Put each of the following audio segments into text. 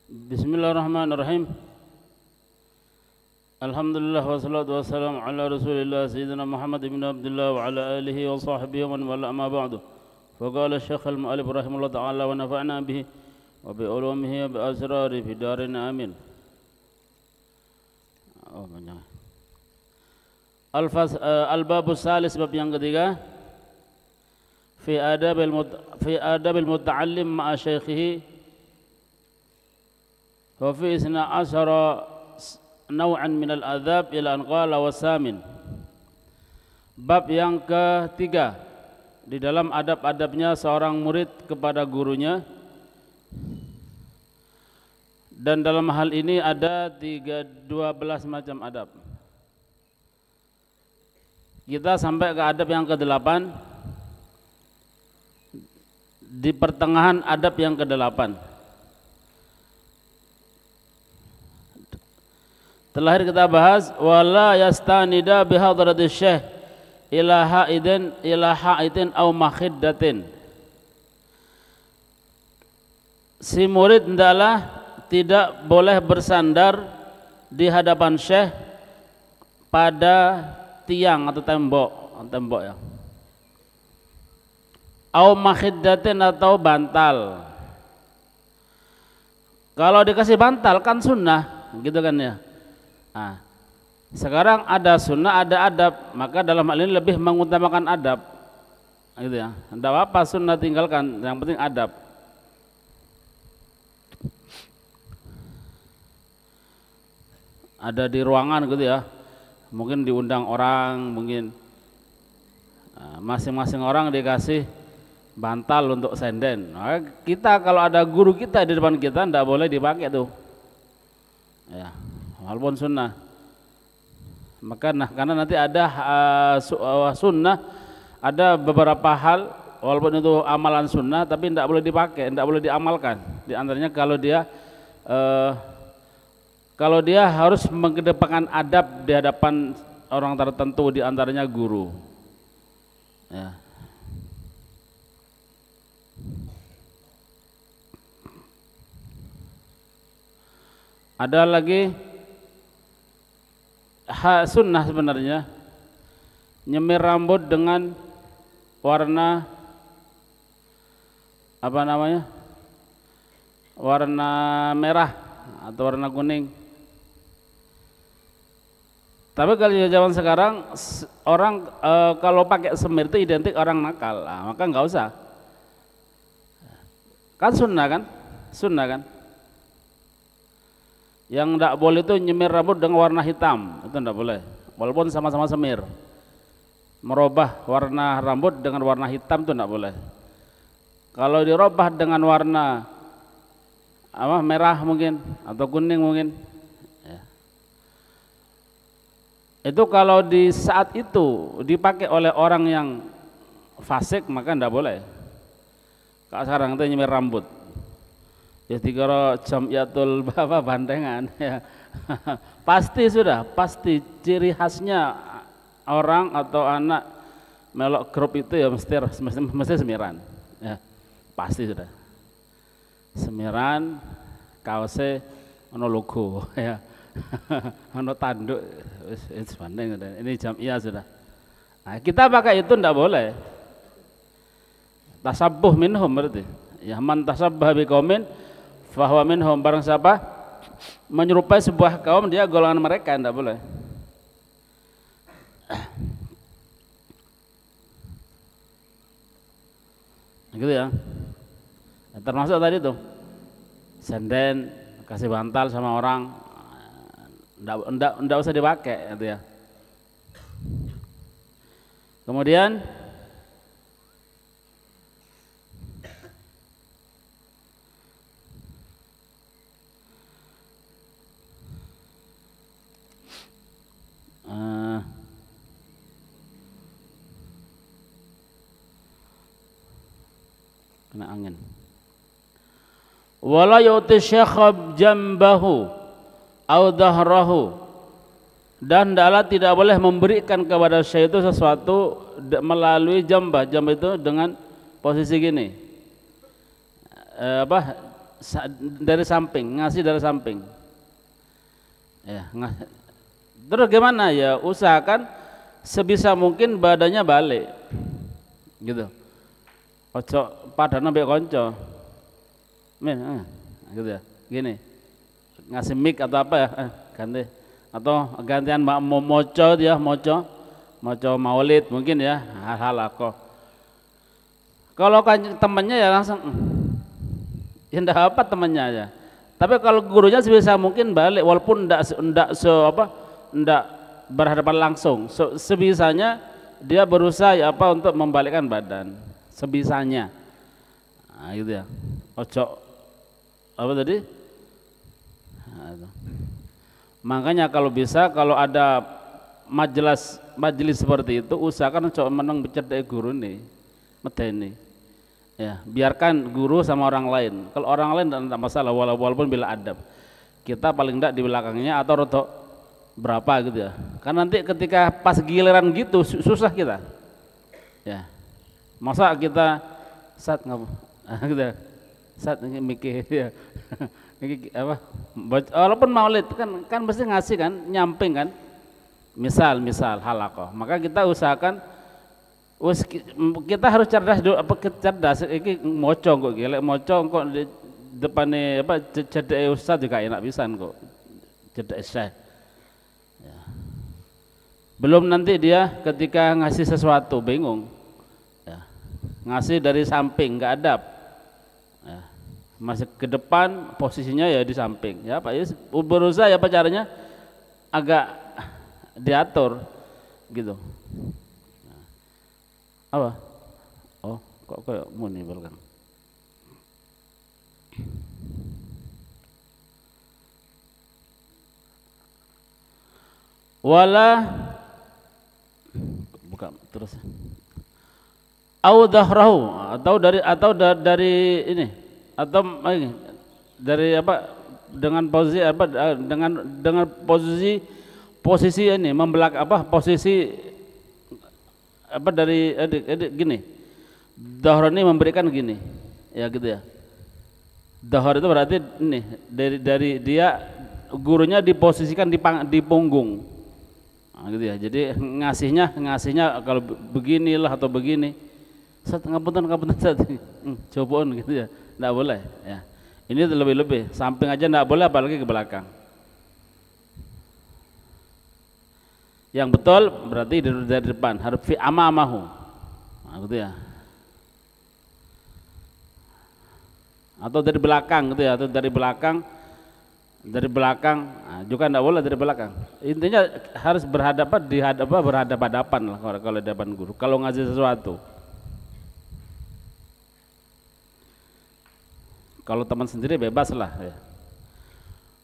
Bismillahirrahmanirrahim. Alhamdulillah wassalatu wassalamu ala Rasulillah sayyidina Muhammad ibn Abdullah wa ala alihi wa sahbihi wa man wala amma ba'du. Faqala Syekh al-Mu'allif rahimahullah ta'ala wa nafa'na bihi wa bi ulumihi wa bi asrari fi darin amin. Al-babu salis, bab yang ketiga, fi adabil muta'allim ma'a syaikhihi wa fi isna asyara naw'an minal adab ila an qala wasamin. Bab yang ketiga, di dalam adab-adabnya seorang murid kepada gurunya, dan dalam hal ini ada 12 macam adab. Kita sampai ke adab yang ke-8, di pertengahan adab yang ke-8. Terakhir kita bahas wala yastanida bihadratis syekh ila haitin aw makhiddatin. Si murid hendaklah tidak boleh bersandar di hadapan syekh pada tiang atau tembok ya. Aw makhiddatin atau bantal. Kalau dikasih bantal kan sunnah, gitu kan ya. Nah, sekarang ada sunnah, ada adab, maka dalam hal ini lebih mengutamakan adab, gitu ya. Tidak apa sunnah tinggalkan, yang penting adab. Ada di ruangan gitu ya, mungkin diundang orang, mungkin masing-masing orang dikasih bantal untuk senden. Nah, kita kalau ada guru kita di depan kita, tidak boleh dipakai tuh, ya. Walaupun sunnah, maka karena nanti ada sunnah, ada beberapa hal walaupun itu amalan sunnah tapi tidak boleh dipakai, tidak boleh diamalkan. Di antaranya kalau dia harus mengedepankan adab di hadapan orang tertentu, di antaranya guru. Ya. Ada lagi sunnah sebenarnya, nyemir rambut dengan warna warna merah atau warna kuning. Tapi kalau di zaman sekarang orang kalau pakai semir itu identik orang nakal, maka nggak usah. Kan sunnah kan. Yang tidak boleh itu nyemir rambut dengan warna hitam, itu tidak boleh, walaupun sama-sama semir. Merubah warna rambut dengan warna hitam itu tidak boleh. Kalau dirubah dengan warna merah mungkin atau kuning mungkin, ya. Itu kalau di saat itu dipakai oleh orang yang fasik maka tidak boleh. Kalau sekarang itu nyemir rambut, ya dikira jamiatul bandengan ya. Pasti ciri khasnya orang atau anak melok grup itu ya mesti semiran ya, pasti sudah semiran, kaosnya ono logo ya, ono tanduk, bandeng sudah. Ini jamiah sudah. Nah, kita pakai itu tidak boleh. Tasabbuh minhum berarti ya, man tasabbah biqaumin fahuwa minhum, barang siapa menyerupai sebuah kaum dia golongan mereka, tidak boleh. Gitu ya. Termasuk tadi tuh senden, kasih bantal sama orang, enggak usah dipakai gitu ya. Kemudian kena angin. Wala yu'ti syekh jambahu au dhahrahu, dan tidak boleh memberikan kepada syekh itu sesuatu melalui jambah. Jambah itu dengan posisi gini, dari samping, ngasih dari samping. Ya, terus gimana ya? Usahakan sebisa mungkin badannya balik, gitu. Ojo padahal mbek konco, gitu ya. Gini, ngasih mic atau apa ya? Ganti atau gantian moco dia, moco maulid mungkin ya, hal-hal kok. Kalau kan temannya ya langsung, ya enggak apa temannya ya. Tapi kalau gurunya sebisa mungkin balik, walaupun enggak berhadapan langsung, sebisanya dia berusaha ya apa untuk membalikkan badan, sebisanya. Nah, gitu ya. Ojo apa tadi? Nah, itu. Makanya kalau bisa, kalau ada majelis seperti itu, usahakan coba menang bercedek guru nih, medeni. Ya, biarkan guru sama orang lain. Kalau orang lain tidak masalah, walaupun bila adab. Kita paling tidak di belakangnya atau rotok berapa gitu ya. Karena nanti ketika pas giliran gitu susah kita. Ya, masa kita saat gitu ya, saat mikir ya. Apa? Walaupun maulid kan mesti ngasih kan, nyamping kan. Misal halakoh. Maka kita usahakan kita harus cerdas dulu, apa cerdas iki moco kok gelek moco kok di depane apa cedek ustaz juga enak pisan kok. Cedek syekh. Ya. Belum nanti dia ketika ngasih sesuatu bingung. Ya. Ngasih dari samping enggak adab. Ya. Masih ke depan posisinya ya di samping. Ya Pak, ya berusaha ya apa caranya agak diatur gitu. Apa? Oh, kok kayak muni belakang. Wala buka terus. Au dhahrahu atau dari ini atau ini dari apa dengan posisi apa dengan posisi ini membelakang apa posisi apa dari gini, dahar ini memberikan gini ya gitu ya. Dahar itu berarti ini dari dia gurunya diposisikan di punggung, nah, gitu ya. Jadi ngasihnya kalau beginilah atau begini, ngapunten cobaan gitu ya, nggak boleh ya. Ini lebih samping aja nggak boleh, apalagi ke belakang. Yang betul berarti dari depan, harus fi amamahu. Nah, gitu ya. Atau dari belakang gitu ya, atau dari belakang nah, juga enggak boleh dari belakang. Intinya harus berhadapan lah kalau di depan guru. Kalau ngasih sesuatu. Kalau teman sendiri bebas lah ya.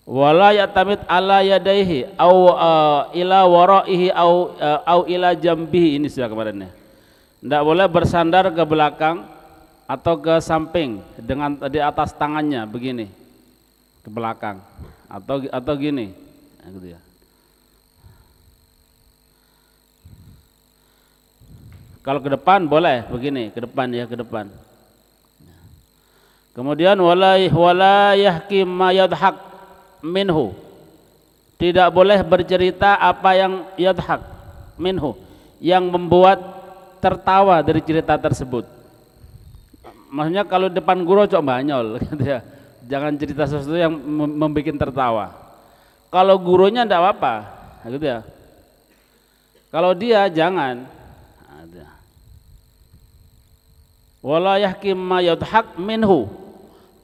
Wala yatamid ala yadaihi au ila waraihi au ila jambihi, ini sudah kemarin ya. Tidak boleh bersandar ke belakang atau ke samping dengan di atas tangannya begini ke belakang atau gini, nah, gitu ya. Kalau ke depan boleh begini, ke depan ya, ke depan. Kemudian wala yahkim ma yadhaq minhu, tidak boleh bercerita apa yang yadhak minhu, yang membuat tertawa dari cerita tersebut. Maksudnya kalau depan guru coba banyol gitu ya. Jangan cerita sesuatu yang membuat tertawa. Kalau gurunya enggak apa-apa gitu ya. Kalau dia jangan. Wala yahkim ma yadhak minhu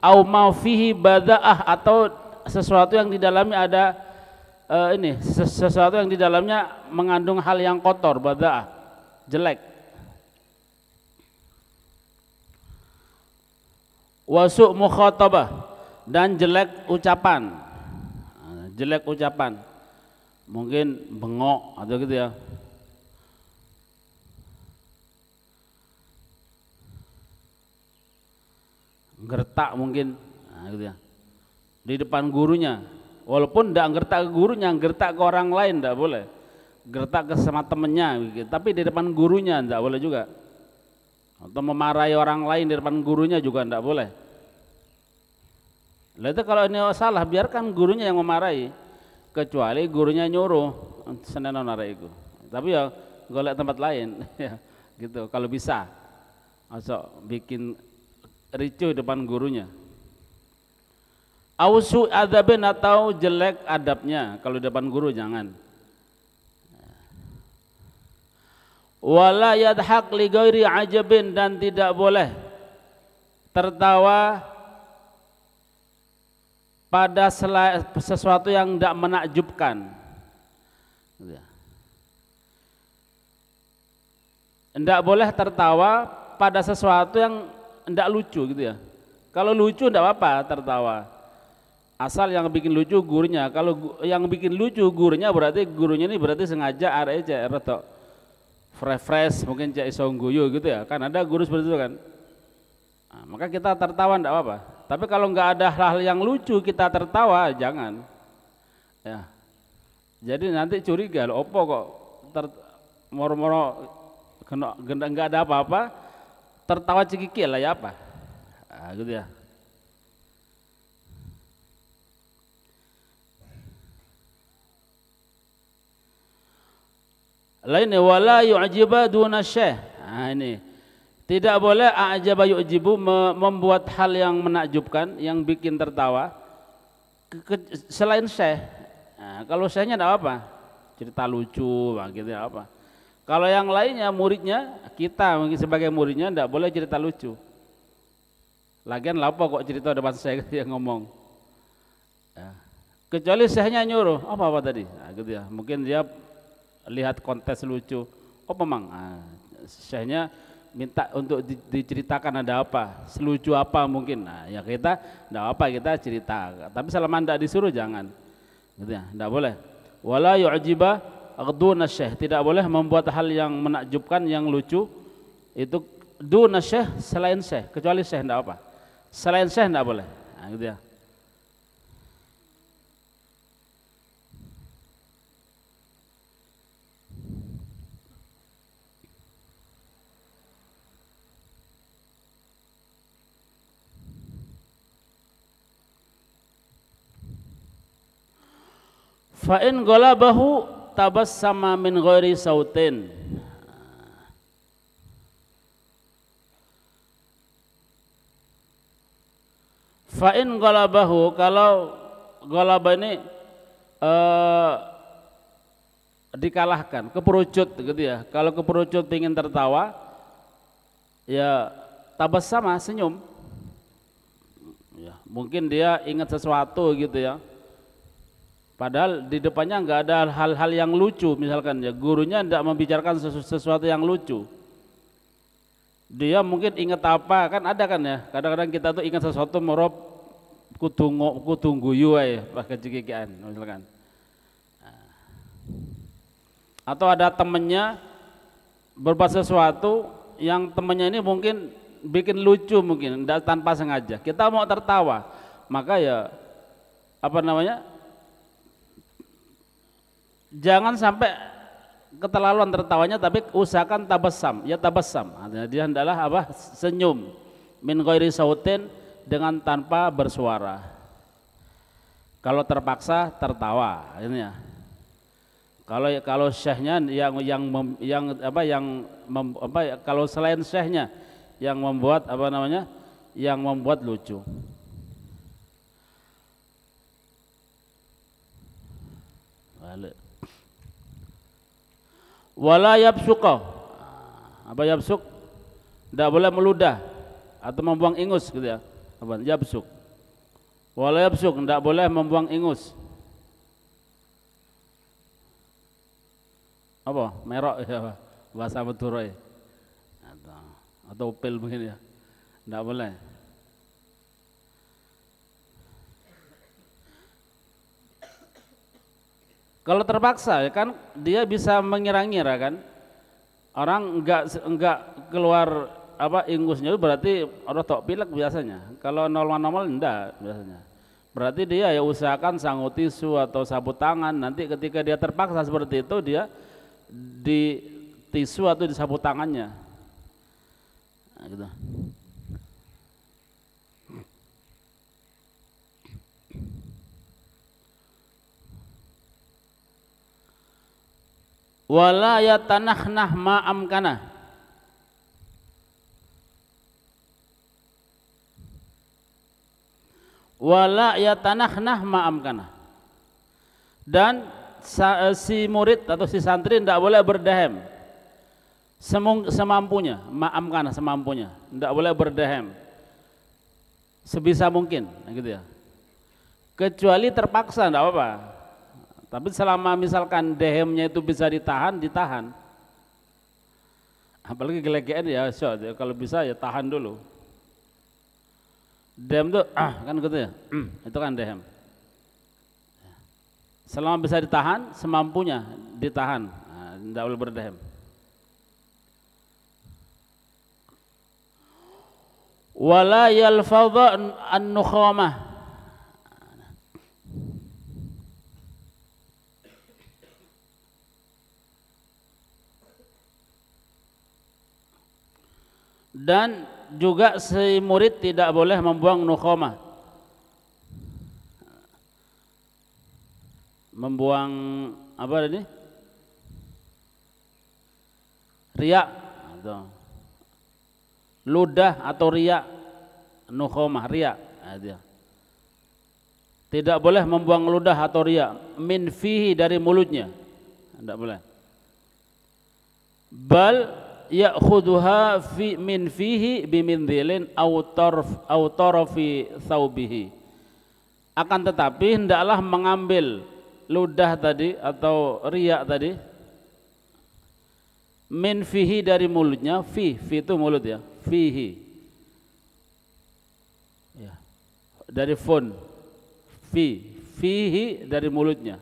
au ma fihi bada'ah, atau sesuatu yang di dalamnya ada sesuatu yang di dalamnya mengandung hal yang kotor, bada'ah, jelek. Wasu' mukhatabah, dan jelek ucapan. Jelek ucapan. Mungkin bengok atau gitu ya. Gertak mungkin, nah, gitu ya. Di depan gurunya, walaupun tidak gertak ke gurunya, gertak ke orang lain tidak boleh, gertak ke sama temennya gitu. Tapi di depan gurunya tidak boleh juga, atau memarahi orang lain di depan gurunya juga tidak boleh. Lah itu kalau ini salah biarkan gurunya yang memarahi, kecuali gurunya nyuruh seneno narik itu. Tapi ya golek tempat lain ya gitu kalau bisa. Masuk bikin ricu depan gurunya. Ausu adabin atau jelek adabnya kalau depan guru jangan. Wala yadhaq li ghairi ajabin, dan tidak boleh tertawa pada sesuatu yang tidak menakjubkan. Tidak boleh tertawa pada sesuatu yang tidak lucu gitu ya. Kalau lucu tidak apa-apa tertawa, asal yang bikin lucu gurunya. Kalau yang bikin lucu gurunya, berarti gurunya ini berarti sengaja arek cek retok fresh mungkin cek iso guyu gitu ya. Kan ada guru seperti itu kan. Nah, maka kita tertawa tidak apa-apa. Tapi kalau nggak ada hal yang lucu kita tertawa jangan. Ya. Jadi nanti curiga, loh, opo kok moro-moro nggak ada apa-apa, tertawa cekikil lah ya apa? Nah, gitu ya. Lainnya wala yu'jiba duna syekh. Nah, ini tidak boleh a'jaba yu'jibu, membuat hal yang menakjubkan, yang bikin tertawa selain syekh. Nah, kalau syekhnya tidak apa, cerita lucu gitu ya apa. Kalau yang lainnya muridnya, kita mungkin sebagai muridnya tidak boleh cerita lucu. Lagian lapo kok cerita depan saya yang ngomong. Ya. Kecuali syekhnya nyuruh, apa tadi? Nah, gitu ya. Mungkin dia lihat kontes lucu. Oh memang, nah, syekhnya minta untuk diceritakan ada apa, selucu apa mungkin. Nah, ya kita tidak apa, kita cerita. Tapi selama tidak disuruh jangan. Gitu ya, tidak boleh. Wala yu'jiba duna syekh, tidak boleh membuat hal yang menakjubkan, yang lucu itu duna syekh, selain syekh, kecuali syekh tidak apa. Selain syekh tidak boleh. Nah, gitu ya. Fa in ghalabahu tabassama min ghairi sautin. Fa in ghalabahu, kalau ghalaba ini dikalahkan, keperucut gitu ya. Kalau keperucut ingin tertawa, ya tabassama, senyum. Ya, mungkin dia ingat sesuatu gitu ya. Padahal di depannya nggak ada hal-hal yang lucu, misalkan ya gurunya tidak membicarakan sesuatu yang lucu. Dia mungkin ingat apa, kan ada kan ya. Kadang-kadang kita tuh ingat sesuatu merop kudu guyu ae pas kecikikian misalkan. Atau ada temennya berbuat sesuatu yang temennya ini mungkin bikin lucu, mungkin tanpa sengaja. Kita mau tertawa, maka ya apa namanya? Jangan sampai keterlaluan tertawanya, tapi usahakan tabassam, ya tabassam. Artinya dia adalah apa? Senyum. Min ghairi sautin, dengan tanpa bersuara. Kalau terpaksa tertawa, ini ya. Kalau syekhnya kalau selain syekhnya yang membuat apa namanya? Yang membuat lucu. Balik. Wala yabsuqa, apa yabsuk? Tidak boleh meludah atau membuang ingus gitu ya. Apa yabsuk? Wala yabsuk, tidak boleh membuang ingus. Apa? Merok ya, bahasa Madura ya. Atau pil mungkin ya. Tidak boleh. Kalau terpaksa ya kan dia bisa mengira-ngira kan, orang enggak keluar apa ingusnya, berarti orang tok pilek biasanya. Kalau normal enggak biasanya. Berarti dia ya usahakan sanggup tisu atau sabut tangan. Nanti ketika dia terpaksa seperti itu, dia di tisu atau di sabut tangannya. Nah, gitu. wala yatanahnah ma amkanah, wala yatanahnah ma amkanah, dan si murid atau si santri tidak boleh berdehem semampunya, ma'amkanah semampunya, tidak boleh berdehem sebisa mungkin, gitu ya. Kecuali terpaksa tidak apa-apa. Tapi selama misalkan dehemnya itu bisa ditahan, ditahan. Apalagi gelegean ya, kalau bisa ya tahan dulu. Dehem tuh kan gitu ya, itu kan dehem. Selama bisa ditahan, semampunya ditahan, tidak boleh berdehem. Wala yalfadha an-nukhamah, dan juga si murid tidak boleh membuang nukhamah, membuang apa tadi? Riak atau ludah atau riak, nukhamah riak. Tidak boleh membuang ludah atau riak min fihi dari mulutnya, tidak boleh. Bal ya'khudhuha min fihi bimindhilin aw tarafi thawbihi, akan tetapi hendaklah mengambil ludah tadi atau riak tadi min fihi dari mulutnya, fi itu mulut ya, fihi ya, dari fun, fihi dari mulutnya,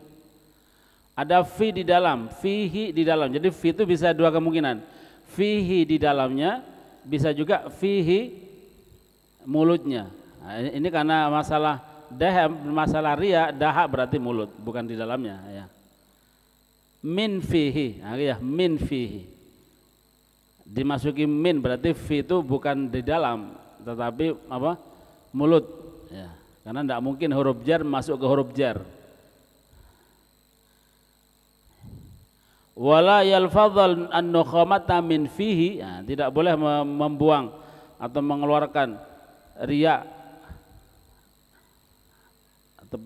ada fi di dalam, fihi di dalam, jadi fi itu bisa dua kemungkinan, fihi di dalamnya, bisa juga fihi mulutnya. Nah, ini karena masalah dahem, masalah riya, dahak berarti mulut, bukan di dalamnya ya. Min fihi, ya, min fihi dimasuki min, berarti fi itu bukan di dalam tetapi apa, mulut ya, karena tidak mungkin huruf jar masuk ke huruf jar. Wala yalfadhal an-nukhamata min fihi, ya, tidak boleh membuang atau mengeluarkan riya atau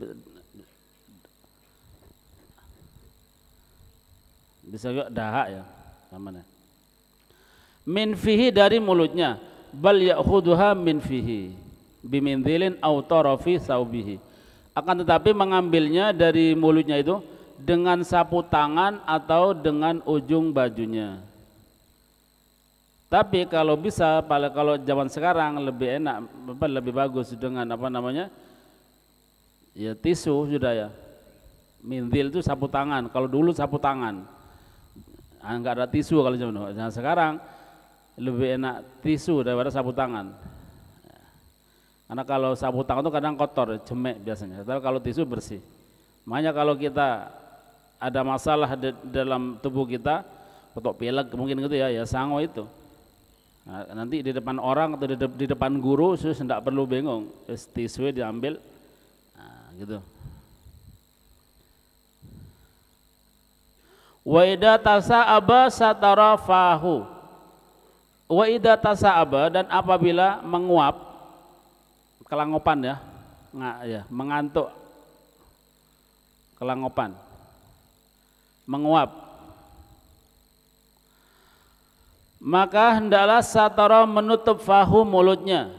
bisa juga dahak ya namanya, min fihi dari mulutnya, bal ya'khudhuha min fihi bimindhilin aw tarafi thawbihi, akan tetapi mengambilnya dari mulutnya itu dengan sapu tangan atau dengan ujung bajunya. Tapi kalau bisa, kalau zaman sekarang lebih enak, lebih bagus dengan apa namanya, ya tisu sudah ya. Mindhil itu sapu tangan, kalau dulu sapu tangan, enggak ada tisu kalau zaman dulu. Nah, sekarang lebih enak tisu daripada sapu tangan, karena kalau sapu tangan itu kadang kotor, jemek biasanya, tapi kalau tisu bersih. Makanya kalau kita ada masalah dalam tubuh kita, kotok pilek mungkin gitu ya, ya sango itu. Nah, nanti di depan orang atau di depan guru sus tidak perlu bingung, tisu diambil, nah, gitu. Wa idza tasa'aba satara fahu, wa idza tasa'aba, dan apabila menguap, kelangopan ya, mengantuk, kelangopan, menguap, maka hendaklah satara menutup fahu mulutnya,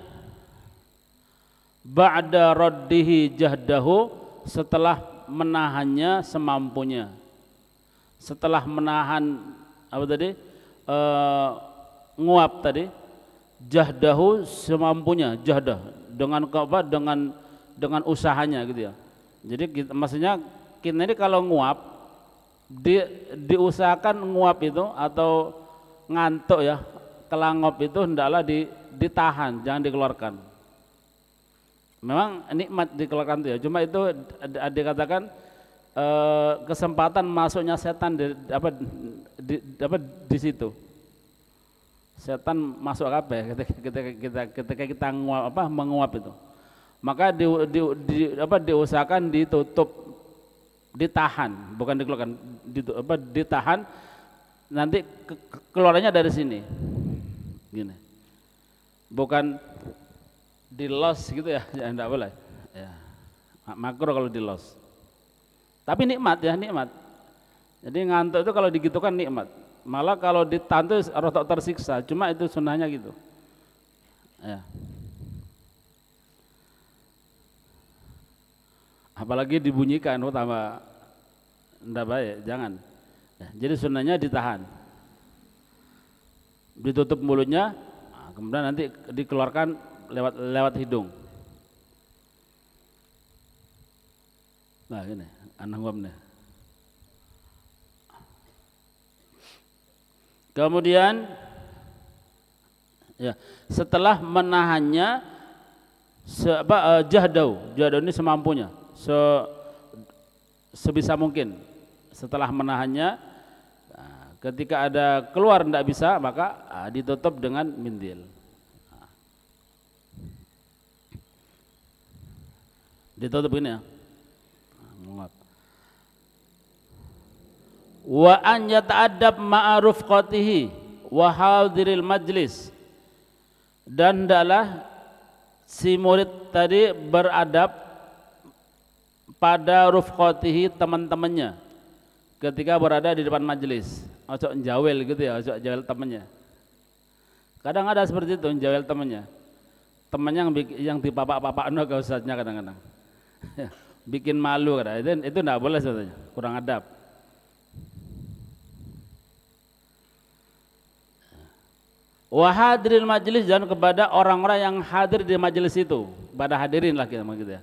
ba'da raddihi jahdahu, setelah menahannya semampunya, setelah menahan apa tadi, nguap tadi, jahdahu semampunya, jahdah dengan apa, dengan usahanya gitu ya. Jadi maksudnya kita ini kalau nguap diusahakan nguap itu atau ngantuk ya, kelangop itu hendaklah ditahan, jangan dikeluarkan. Memang nikmat dikeluarkan itu ya, cuma itu dikatakan kesempatan masuknya setan di situ. Setan masuk apa ya ketika kita menguap itu, maka diusahakan ditutup, ditahan, bukan dikeluarkan, ditahan nanti keluarnya dari sini, gini, bukan di los gitu ya, ya enggak boleh, ya makruh kalau di los. Tapi nikmat ya, nikmat. Jadi ngantuk itu kalau digitukan nikmat. Malah kalau ditahan itu rotok tersiksa. Cuma itu sunnahnya gitu. Ya. Apalagi dibunyikan, tambah enggak baik, jangan. Ya, jadi sunnahnya ditahan, ditutup mulutnya, kemudian nanti dikeluarkan lewat hidung. Nah gini, anak nih. Kemudian ya, setelah menahannya jahdau ini semampunya, sebisa mungkin. Setelah menahannya, ketika ada keluar tidak bisa, maka ditutup dengan mindil. Ditutup ini ya. Wa an yata'addab ma'aruf qatihi wa hadiril majlis, dan hendaklah si murid tadi beradab pada rufqatihi, teman-temannya ketika berada di depan majelis. Ojo njawel gitu ya, ojo jawel temannya. Kadang ada seperti itu, njawel temannya. Temannya yang dipapak-papak ke ustadznya kadang-kadang. Bikin malu kadang. Itu enggak boleh sebetulnya, kurang adab. Wa hadiril majlis, dan kepada orang-orang yang hadir di majelis itu, pada hadirin lah kita gitu ya.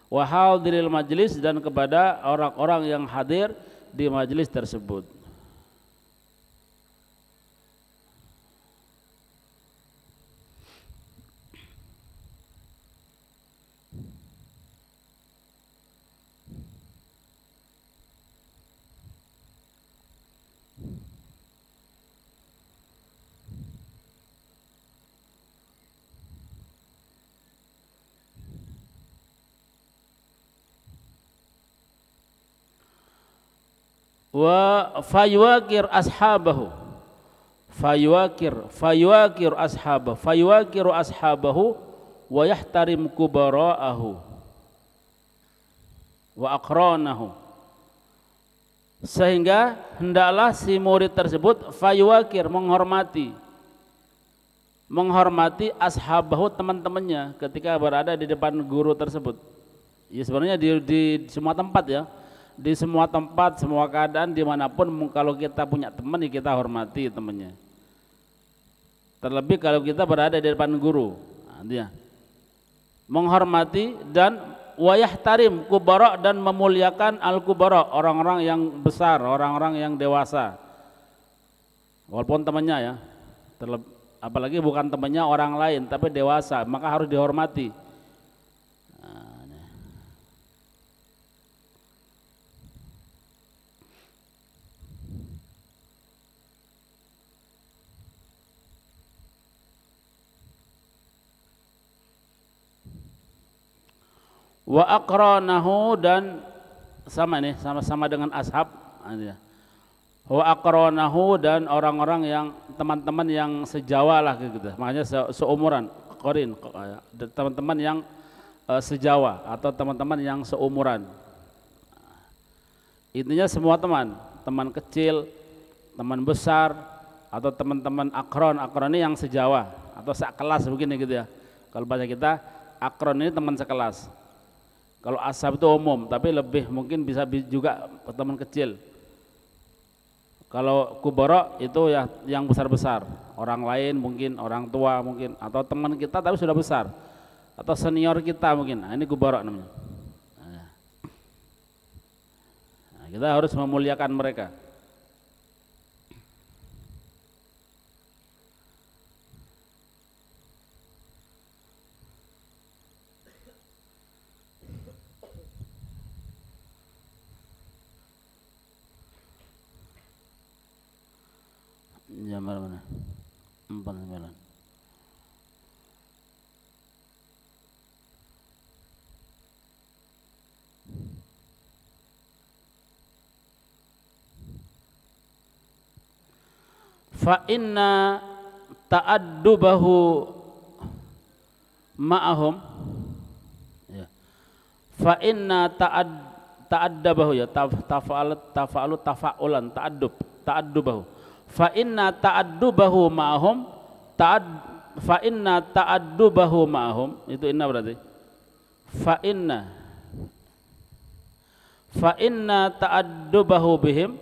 Wa hadiril majlis, dan kepada orang-orang yang hadir di majelis tersebut. Wa fayuakir ashabahu, fayuakir ashabahu, fayuakiru ashabahu wa yahtarim kubara'ahu wa aqranahu, sehingga hendaklah si murid tersebut fayuakir, menghormati ashabahu, teman-temannya ketika berada di depan guru tersebut. Ya sebenarnya di semua tempat ya, di semua tempat, semua keadaan, dimanapun kalau kita punya teman ya kita hormati temannya. Terlebih kalau kita berada di depan guru, dia menghormati dan wayahtarim kubara, dan memuliakan al kubara, orang-orang yang besar, orang-orang yang dewasa, walaupun temannya ya, apalagi bukan temannya orang lain tapi dewasa, maka harus dihormati. Wa aqranahu, dan sama nih, sama-sama dengan ashab. Wa aqranahu, dan orang-orang yang teman-teman yang sejawa lah gitu, makanya seumuran, qarin, teman-teman yang sejawa atau teman-teman yang seumuran. Intinya semua teman, teman kecil, teman besar, atau teman-teman akron ini yang sejawa atau sekelas begini gitu ya. Kalau bahasa kita akron ini teman sekelas. Kalau ashab itu umum, tapi lebih mungkin bisa juga teman kecil. Kalau kubara itu ya yang besar-besar, orang lain mungkin, orang tua mungkin, atau teman kita tapi sudah besar, atau senior kita mungkin. Nah, ini kubara namanya. Nah, kita harus memuliakan mereka. Jam mana? 4:09. fa inna ta'addubahu ma'ahum, ya. Fa inna ta'addabahu, ya, tafa'ulan ta'addubahu. Fa inna ta'addubahu ma'ahum, fa inna ta'addubahu ma'ahum, itu inna berarti. Fa inna ta'addubahu bihim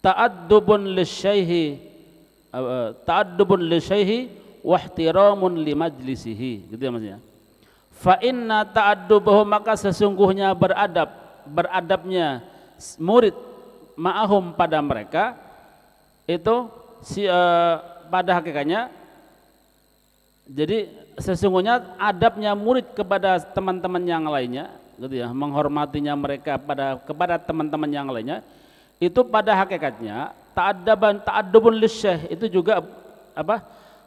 ta'addubun lisyaihi wa ihtiramun li majlisihi, gitu ya maksudnya. Fa inna ta'addubahu, maka sesungguhnya beradabnya murid ma'ahum pada mereka itu pada hakikatnya, jadi sesungguhnya adabnya murid kepada teman-teman yang lainnya, gitu ya, menghormatinya mereka kepada teman-teman yang lainnya, itu pada hakikatnya ta'addubun lisyekh, itu juga apa,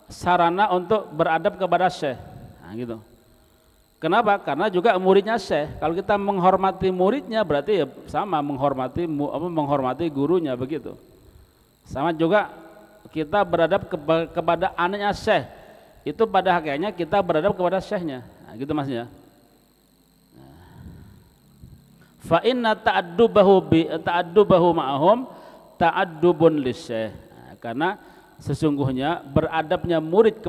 sarana untuk beradab kepada syekh. Nah, gitu. Kenapa? Karena juga muridnya syekh. Kalau kita menghormati muridnya berarti ya sama menghormati gurunya, begitu. Sama juga kita beradab kepada anaknya syekh, itu pada hakikatnya kita beradab kepada syekhnya. Nah, gitu maksudnya. Fa inna ta'addubahu ma'ahum ta'addubun lisyekh. Nah, karena sesungguhnya beradabnya murid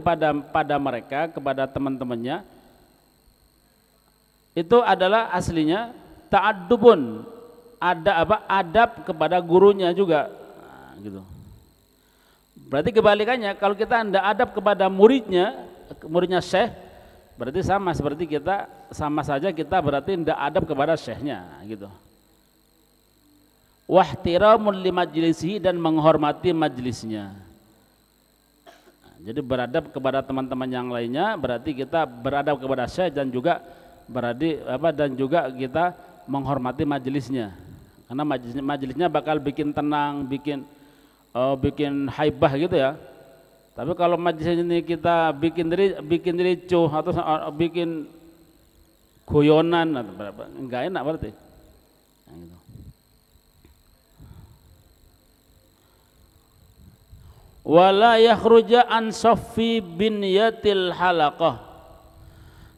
pada mereka, kepada teman-temannya, itu adalah aslinya ta'addubun, adab kepada gurunya juga. Nah, gitu. Berarti kebalikannya, kalau kita tidak adab kepada muridnya syekh, berarti sama saja kita berarti tidak adab kepada syekhnya, gitu. Wahtiramun li majlisihi, dan menghormati majlisnya. Jadi beradab kepada teman-teman yang lainnya berarti kita beradab kepada syekh, dan juga kita menghormati majlisnya. Karena majlisnya bakal bikin tenang, bikin haibah, gitu ya. Tapi kalau majlis ini kita bikin ricuh atau bikin guyonan, enggak enak berarti. Nah, gitu. Wala yakhruja an saffi binyatil halaqah,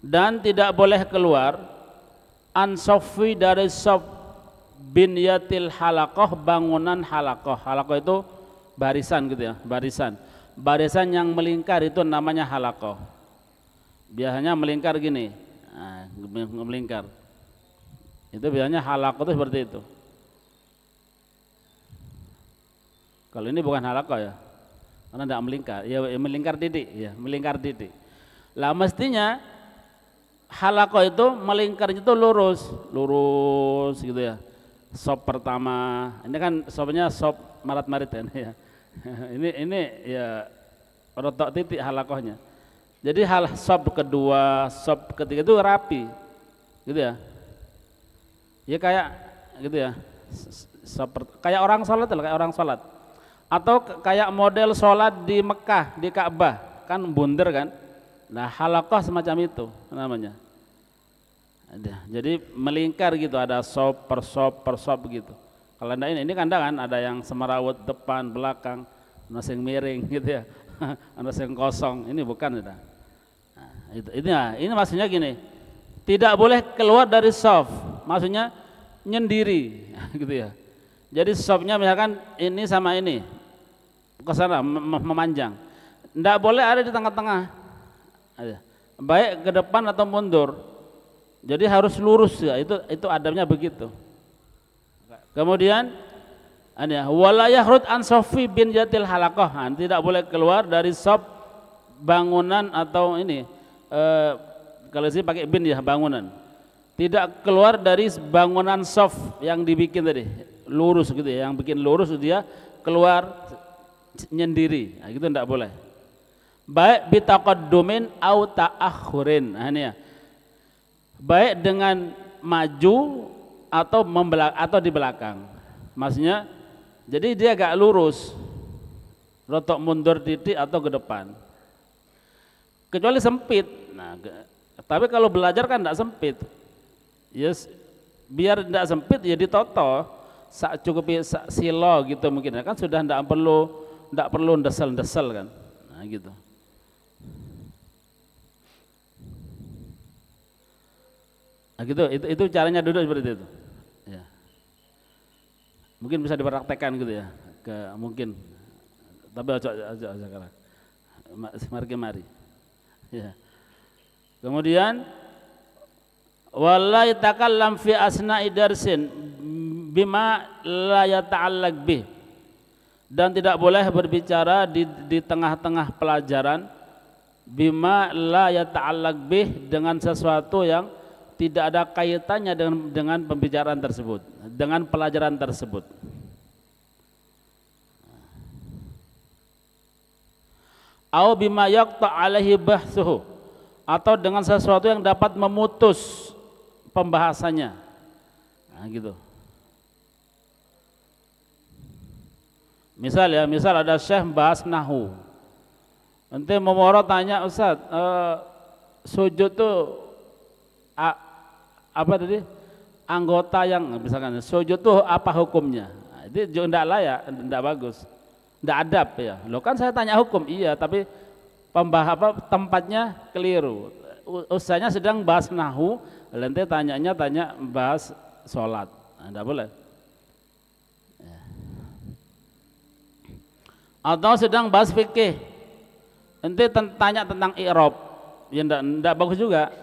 dan tidak boleh keluar an saffi dari saf binyatil halaqah, bangunan halaqah. Halaqah itu barisan, gitu ya, barisan yang melingkar, itu namanya halaqah. Biasanya melingkar gini, nah, melingkar. Itu biasanya halaqah itu seperti itu. Kalau ini bukan halaqah ya, karena tidak melingkar, ya melingkar titik, ya melingkar titik. Lah mestinya halaqah itu melingkarnya itu lurus, gitu ya. Sop pertama, ini kan sopnya sop marat-marit ya. ini ya rotok titik halaqahnya. Jadi sop kedua, sop ketiga itu rapi, gitu ya. Ya kayak gitu ya. Kayak orang sholat, atau kayak model sholat di Mekah, di Ka'bah, kan bunder kan. Nah, halaqah semacam itu namanya. Jadi melingkar gitu, ada sop per sop gitu. Kalau ini kan ada yang semerawut depan, belakang, ada yang miring gitu ya, ada yang kosong. Ini bukan itu. Nah, ini maksudnya gini, tidak boleh keluar dari sop, maksudnya nyendiri, gitu ya. Jadi sopnya misalkan ini sama ini ke sana memanjang, tidak boleh ada di tengah-tengah, baik ke depan atau mundur. Jadi harus lurus ya, itu adabnya begitu. Kemudian wala yahrud an saffi bin jatil halaqah, tidak boleh keluar dari sop bangunan atau ini kalau sih pakai bin ya, bangunan. Tidak keluar dari bangunan sop yang dibikin tadi, lurus gitu ya, yang bikin lurus dia keluar nyendiri, nah, gitu tidak boleh. Baik bitaqaddumin au ta'akhurin, nah ini ya. Baik dengan maju atau di belakang, maksudnya jadi dia agak lurus, rotok mundur titik atau ke depan, kecuali sempit. Nah, tapi kalau belajar kan tidak sempit, yes, biar tidak sempit ya ditoto, sak cukupi sak silo gitu mungkin, kan sudah ndak perlu desel-desel kan, nah gitu. Nah gitu, itu caranya duduk seperti itu. Ya. Mungkin bisa dipraktekkan gitu ya, mungkin. Tapi ojo sekarang. Mari. Ya. Kemudian wala yatakallam fi asna'i darsin bima la yata'allaq bih, dan tidak boleh berbicara di tengah-tengah pelajaran bima la yata'allaq bih, dengan sesuatu yang tidak ada kaitannya dengan pembicaraan tersebut, dengan pelajaran tersebut. Au bima yaqta alaihi bahsuhu, atau dengan sesuatu yang dapat memutus pembahasannya. Nah, gitu. Misal ada syekh bahas nahu. Nanti memoro tanya, Ustaz, sujud tuh apa tadi? Anggota yang misalkan sujud tuh apa hukumnya? Nah, itu juga enggak layak, enggak bagus. Enggak adab ya. Loh kan saya tanya hukum, iya, tapi tempatnya keliru. Ustaznya sedang bahas nahu, nanti tanya bahas sholat. Nah, enggak boleh. Atau sedang bahas fikih, nanti tanya tentang i'rab, ya enggak bagus juga.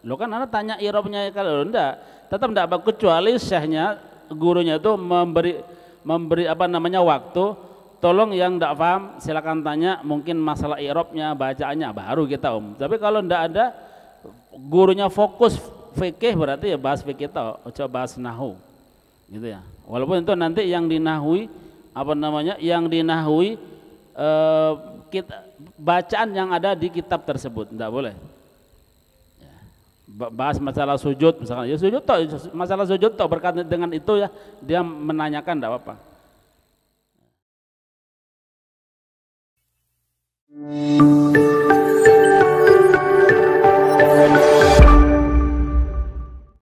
Lo kan anak tanya i'rabnya, kalau enggak, tetap enggak bagus, kecuali syekhnya, gurunya itu memberi waktu, tolong yang enggak paham silakan tanya, mungkin masalah i'rabnya, bacaannya, baru kita Tapi kalau enggak ada, gurunya fokus fikih, berarti ya bahas fikih, coba bahas nahu, gitu ya. Walaupun itu nanti yang dinahui bacaan yang ada di kitab tersebut, enggak boleh. Ya. Bahas masalah sujud misalkan, ya sujud masalah sujud berkaitan dengan itu ya, dia menanyakan enggak apa-apa.